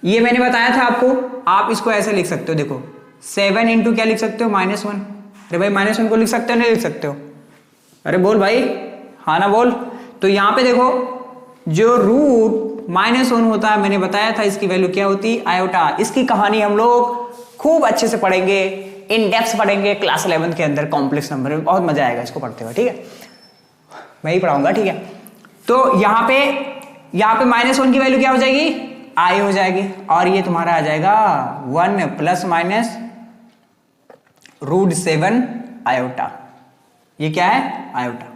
ये मैंने बताया था आपको, आप इसको ऐसे लिख सकते हो, देखो 7 इंटू क्या लिख सकते हो, -1। अरे भाई -1 को लिख सकते हो, नहीं लिख सकते हो, अरे बोल भाई, हाँ ना बोल। तो यहाँ पे देखो जो √-1 होता है, मैंने बताया था इसकी वैल्यू क्या होती, आयोटा। इसकी कहानी हम लोग खूब अच्छे से पढ़ेंगे, इन डेप्थ पढ़ेंगे क्लास 11 के अंदर, कॉम्प्लेक्स नंबर में, बहुत मजा आएगा इसको पढ़ते हुए, ठीक है, मैं ही पढ़ाऊंगा, ठीक है। तो यहाँ पे -1 की वैल्यू क्या हो जाएगी, आई हो जाएगी, और ये तुम्हारा आ जाएगा 1 ± √7 आयोटा। ये क्या है, आयोटा,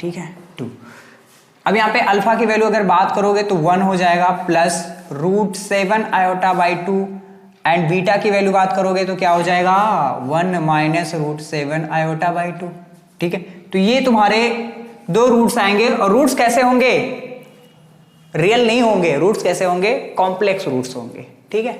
ठीक है, 2। अब यहाँ पे अल्फा की वैल्यू अगर बात करोगे तो 1 हो जाएगा, प्लस √7 आयोटा/2, एंड बीटा की वैल्यू बात करोगे तो क्या हो जाएगा, 1 - √7 आयोटा/2, ठीक है। तो ये तुम्हारे दो रूट्स आएंगे, और रूट्स कैसे होंगे, रियल नहीं होंगे, रूट्स कैसे होंगे, कॉम्प्लेक्स रूट्स होंगे, ठीक है।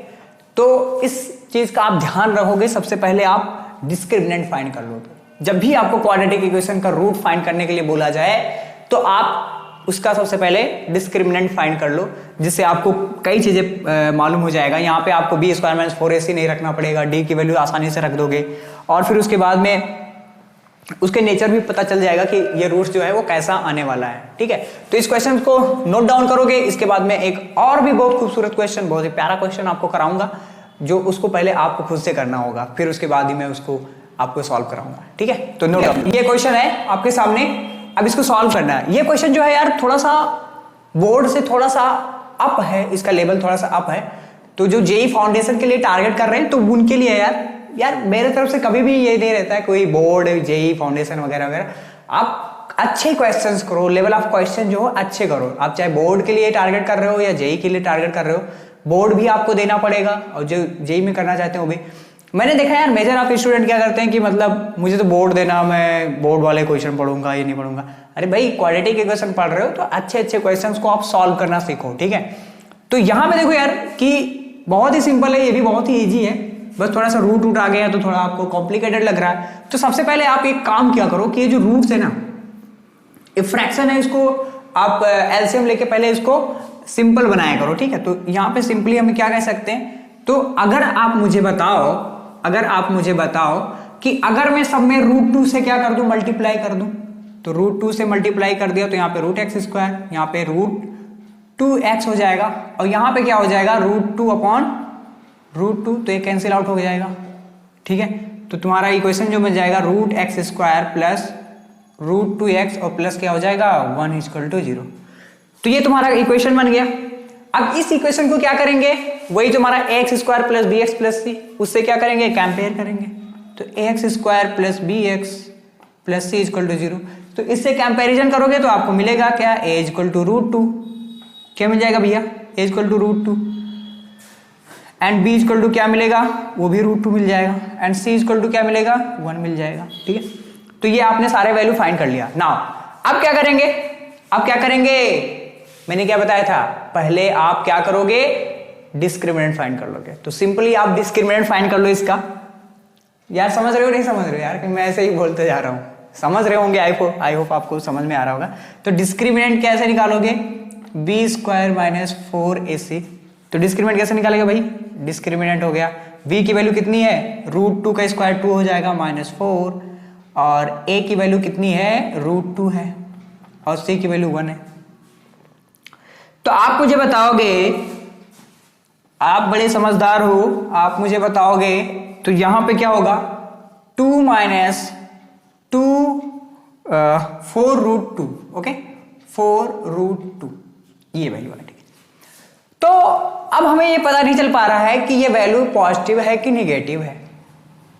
तो इस चीज का आप ध्यान रखोगे, सबसे पहले आप डिस्क्रिमिनेंट फाइंड कर लो। जब भी आपको क्वाड्रेटिक इक्वेशन का रूट फाइंड करने के लिए बोला जाए तो आप उसका सबसे पहले डिस्क्रिमिनेंट फाइंड कर लो, जिससे आपको कई चीजें मालूम हो जाएगा। यहाँ पे आपको b² - 4ac नहीं रखना पड़ेगा, d की वैल्यू आसानी से रख दोगे, और फिर उसके बाद में उसके नेचर भी पता चल जाएगा कि ये रूट्स जो है वो कैसा आने वाला है, ठीक है। तो इस क्वेश्चन को नोट डाउन करोगे, इसके बाद में एक और भी बहुत खूबसूरत क्वेश्चन, बहुत ही प्यारा क्वेश्चन आपको कराऊंगा, जो उसको पहले आपको खुद से करना होगा, फिर उसके बाद ही मैं उसको आपको सॉल्व कराऊंगा, ठीक है। तो नोट डाउन, ये क्वेश्चन है आपके सामने, अब इसको सॉल्व करना है। ये क्वेश्चन जो है यार थोड़ा सा बोर्ड से थोड़ा सा अप है, इसका लेवल थोड़ा सा अप है, तो जो जेई फाउंडेशन के लिए टारगेट कर रहे हैं तो उनके लिए यार मेरे तरफ से कभी भी ये नहीं रहता है कोई बोर्ड जेई फाउंडेशन वगैरह वगैरह, आप अच्छे क्वेश्चंस करो, लेवल ऑफ क्वेश्चन जो हो अच्छे करो। आप चाहे बोर्ड के लिए टारगेट कर रहे हो या जेई के लिए टारगेट कर रहे हो, बोर्ड भी आपको देना पड़ेगा, और जो जेई में करना चाहते हो वो भी। मैंने देखा यार मेजर ऑफ स्टूडेंट क्या करते हैं कि मतलब मुझे तो बोर्ड देना, मैं बोर्ड वाले क्वेश्चन पढ़ूंगा, ये नहीं पढ़ूंगा। अरे भाई क्वाड्रेटिक इक्वेशन पढ़ रहे हो तो अच्छे अच्छे क्वेश्चंस को आप सॉल्व करना सीखो, ठीक है। तो यहाँ पे देखो यार कि बहुत ही सिंपल है, ये भी बहुत ही ईजी है, बस थोड़ा सा रूट आ गया तो थोड़ा आपको कॉम्प्लिकेटेड लग रहा है। तो सबसे पहले आप एक काम क्या करो कि ये जो रूट्स है ना, ये फ्रैक्शन है, इसको आप एलसीएम लेके पहले इसको सिंपल बनाया करो, ठीक है। तो यहाँ पे सिंपली हम क्या कह सकते हैं, तो अगर आप मुझे बताओ कि अगर मैं सब में √2 से क्या कर दूं, मल्टीप्लाई कर दूं, तो √2 से मल्टीप्लाई कर दिया तो यहाँ पे √x², यहाँ पे √2x हो जाएगा, और यहाँ पे क्या हो जाएगा, √2/√2, तो ये कैंसिल आउट हो जाएगा, ठीक है। तो तुम्हारा इक्वेशन जो बन जाएगा √x² प्लस √2x और प्लस क्या हो जाएगा 1 = 0। तो ये तुम्हारा इक्वेशन बन गया। अब इस इक्वेशन को क्या करेंगे, वही जो हमारा ax² + bx + c, उससे क्या करेंगे, कंपेयर करेंगे। तो ax² + bx + c = 0, तो इससे कंपैरिजन करोगे तो आपको मिलेगा क्या, a = √2, क्या मिल जाएगा भैया, a = √2, एंड b = क्या मिलेगा, वो भी √2 मिल जाएगा, एंड c = क्या मिलेगा, 1 मिल जाएगा, ठीक है। तो ये आपने सारे वैल्यू फाइंड कर लिया। नाउ अब क्या करेंगे, अब क्या करेंगे, मैंने क्या बताया था, पहले आप क्या करोगे, डिस्क्रिमिनेंट फाइंड कर लोगे। तो सिंपली आप डिस्क्रिमिनेंट फाइंड कर लो इसका। यार समझ रहे हो नहीं समझ रहे हो यार, कि मैं ऐसे ही बोलते जा रहा हूं, समझ रहे होंगे, आई होप आपको समझ में आ रहा होगा। तो डिस्क्रिमिनेंट कैसे निकालोगे, बी स्क्वायर माइनस 4ac। तो डिस्क्रिमिनेंट कैसे निकालेगा भाई, डिस्क्रिमिनेंट हो गया, v की वैल्यू कितनी है, √2 का स्क्वायर 2 हो जाएगा -4, और a की वैल्यू कितनी है, √2 है, और c की वैल्यू 1 है। तो आप मुझे बताओगे, आप बड़े समझदार हो, आप मुझे बताओगे तो यहां पे क्या होगा, 2 माइनस 2 4√2, ओके 4√2 ये वैल्यू है, ठीक है। तो अब हमें ये पता नहीं चल पा रहा है कि ये वैल्यू पॉजिटिव है कि निगेटिव है।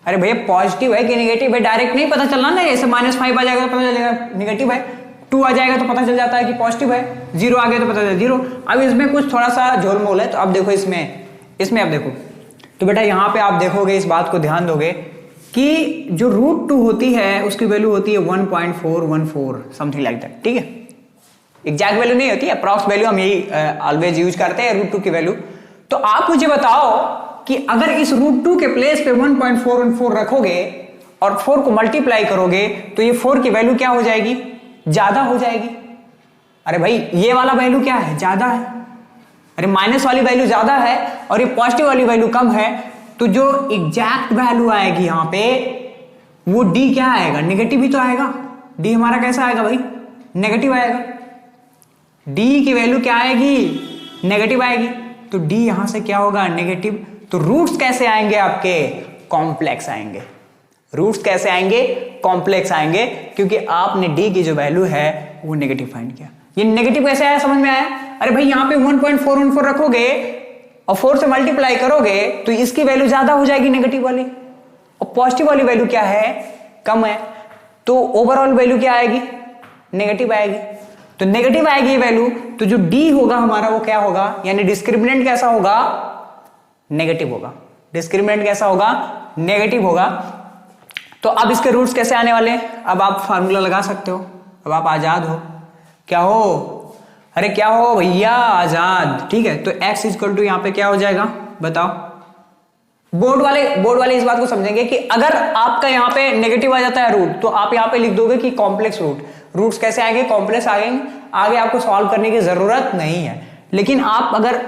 अरे भैया पॉजिटिव है कि निगेटिव है डायरेक्ट नहीं पता चलना ना, ऐसे -5 आ जाएगा तो पता चलेगा निगेटिव है, 2 आ जाएगा तो पता चल जाता है कि पॉजिटिव है, 0 आ गया तो पता चल 0। अब इसमें कुछ थोड़ा सा झोलमोल है। तो अब देखो इसमें अब देखो, तो बेटा यहाँ पे आप देखोगे, इस बात को ध्यान दोगे कि जो √2 होती है उसकी वैल्यू होती है 1.414 समथिंग लाइक दैट, ठीक है। एग्जैक्ट वैल्यू नहीं होती, अप्रॉक्स वैल्यू हम यही ऑलवेज यूज करते हैं √2 की वैल्यू। तो आप मुझे बताओ कि अगर इस √2 के प्लेस पे 1.414 रखोगे और 4 को मल्टीप्लाई करोगे तो ये 4 की वैल्यू क्या हो जाएगी, ज्यादा हो जाएगी। अरे भाई ये वाला वैल्यू क्या है, ज्यादा है, अरे माइनस वाली वैल्यू ज्यादा है और ये पॉजिटिव वाली वैल्यू कम है। तो जो एग्जैक्ट वैल्यू आएगी यहां पे वो d क्या आएगा, नेगेटिव ही तो आएगा। d हमारा कैसा आएगा भाई, नेगेटिव आएगा। d की वैल्यू क्या आएगी, नेगेटिव आएगी। तो d यहां से क्या होगा, नेगेटिव। तो रूट्स कैसे आएंगे आपके, कॉम्प्लेक्स आएंगे। रूट्स कैसे आएंगे, कॉम्प्लेक्स आएंगे, क्योंकि आपने d की जो वैल्यू है वो नेगेटिव फाइंड किया। ये नेगेटिव कैसे आया, समझ में आया। अरे भाई यहाँ पे 1.414 रखोगे और 4 से मल्टीप्लाई करोगे तो इसकी वैल्यू ज्यादा हो जाएगी नेगेटिव वाली, और पॉजिटिव वाली वैल्यू क्या है, कम है। तो ओवरऑल वैल्यू क्या आएगी, नेगेटिव आएगी। तो नेगेटिव आएगी वैल्यू, तो जो d होगा हमारा वो क्या होगा, यानी डिस्क्रिमिनेंट कैसा होगा, नेगेटिव होगा। डिस्क्रिमिनेंट कैसा होगा, नेगेटिव होगा। तो अब इसके रूट्स कैसे आने वाले, अब आप फार्मूला लगा सकते हो, अब आप आजाद हो। क्या हो, अरे क्या हो भैया, आजाद, ठीक है। तो x इक्वल टू यहाँ पे क्या हो जाएगा बताओ। बोर्ड वाले इस बात को समझेंगे कि अगर आपका यहाँ पे नेगेटिव आ जाता है रूट, तो आप यहाँ पे लिख दोगे कि कॉम्प्लेक्स रूट। रूट्स कैसे आएंगे, कॉम्प्लेक्स आएंगे, आगे आपको सॉल्व करने की जरूरत नहीं है। लेकिन आप अगर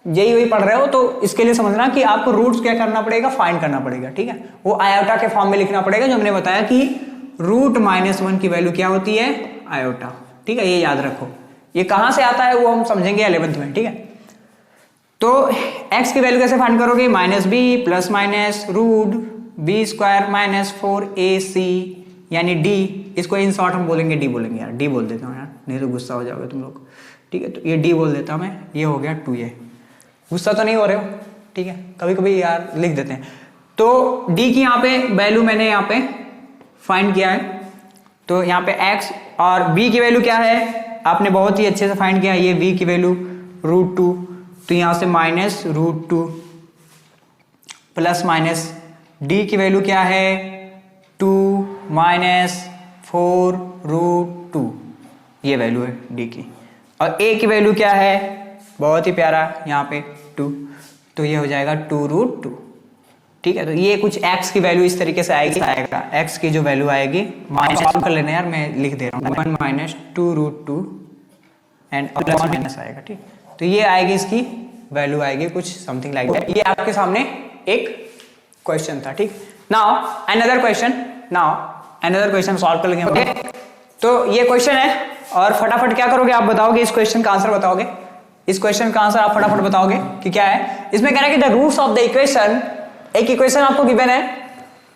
यही पढ़ रहे हो तो इसके लिए समझना कि आपको रूट्स क्या करना पड़ेगा, फाइंड करना पड़ेगा, ठीक है। वो आयोटा के फॉर्म में लिखना पड़ेगा, जो हमने बताया कि √-1 की वैल्यू क्या होती है, आयोटा, ठीक है। ये याद रखो, ये कहां से आता है वो हम समझेंगे 11th में, ठीक है। तो x की वैल्यू कैसे फाइंड करोगे, -b plus minus √b² -4ac यानी d, इसको इन शॉर्ट हम बोलेंगे d बोलेंगे यार, d बोल देता हूँ यार, नहीं तो गुस्सा हो जाओगे तुम लोग, ठीक है। तो ये d बोल देता हूँ मैं, ये हो गया 2a। गुस्सा तो नहीं हो रहे हो, ठीक है, कभी कभी यार लिख देते हैं। तो d की यहाँ पे वैल्यू मैंने यहाँ पे फाइंड किया है। तो यहाँ पे x और b की वैल्यू क्या है, आपने बहुत ही अच्छे से फाइंड किया। ये v की वैल्यू √2, तो यहां से -√2 प्लस माइनस d की वैल्यू क्या है, 2 - 4√2, ये वैल्यू है d की। और a की वैल्यू क्या है, बहुत ही प्यारा, यहाँ पे 2, तो ये हो जाएगा 2√2, ठीक है। तो ये कुछ x की वैल्यू इस तरीके से आएगी, x की जो वैल्यू आएगी, सॉल्व कर लेना यार, मैं लिख दे रहा हूँ, 1 - 2√2 एंड प्लस माइनस आएगा, ठीक। तो ये आएगी, इसकी वैल्यू आएगी कुछ समथिंग लाइक दैट। ये आपके सामने एक क्वेश्चन था, ठीक। नाउ अनदर क्वेश्चन सॉल्व कर लेंगे, ओके। तो ये क्वेश्चन है और फटाफट क्या करोगे आप बताओगे, इस क्वेश्चन का आंसर बताओगे, इस क्वेश्चन का आंसर आप फटाफट बताओगे कि क्या है। इसमें कह रहा है कि the roots of the equation, एक इक्वेशन आपको गिवन है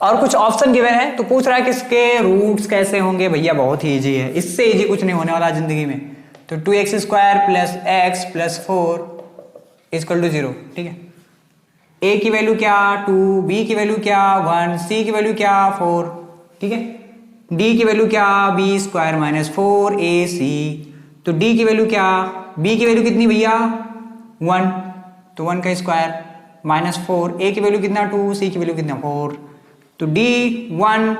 और कुछ ऑप्शन गिवन है, तो पूछ रहा है कि इसके रूट्स कैसे होंगे। भैया बहुत ही इजी है, इससे इजी कुछ नहीं होने वाला जिंदगी में। तो 2x² + x + 4 = 0, ठीक है। a की वैल्यू क्या 2, b की वैल्यू क्या 1, c की वैल्यू क्या 4, ठीक है। d की वैल्यू क्या b² - 4ac, तो d की वैल्यू क्या, b की वैल्यू कितनी भैया 1, तो 1 का स्क्वायर -4, a की वैल्यू कितना 2, c की वैल्यू कितना 4, तो d 1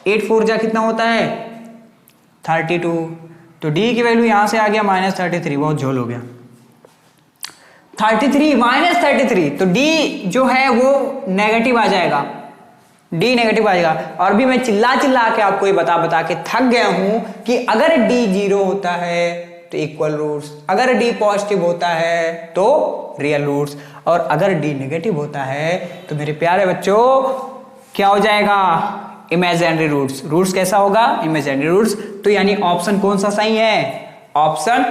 8 4 जा कितना होता है 32, तो डी की वैल्यू यहां से आ गया -33, बहुत झोल हो गया 33 -33, तो डी जो है वो नेगेटिव आ जाएगा, डी नेगेटिव आ जाएगा। और भी मैं चिल्ला चिल्ला के आपको ये बता के थक गया हूं कि अगर डी 0 होता है तो इक्वल रूट्स, अगर डी पॉजिटिव होता है तो रियल रूट्स, और अगर डी नेगेटिव होता है तो मेरे प्यारे बच्चों क्या हो जाएगा इमेजिनरी रूट्स। रूट्स कैसा होगा इमेजिनरी रूट्स। तो यानी ऑप्शन कौन सा सही है, ऑप्शन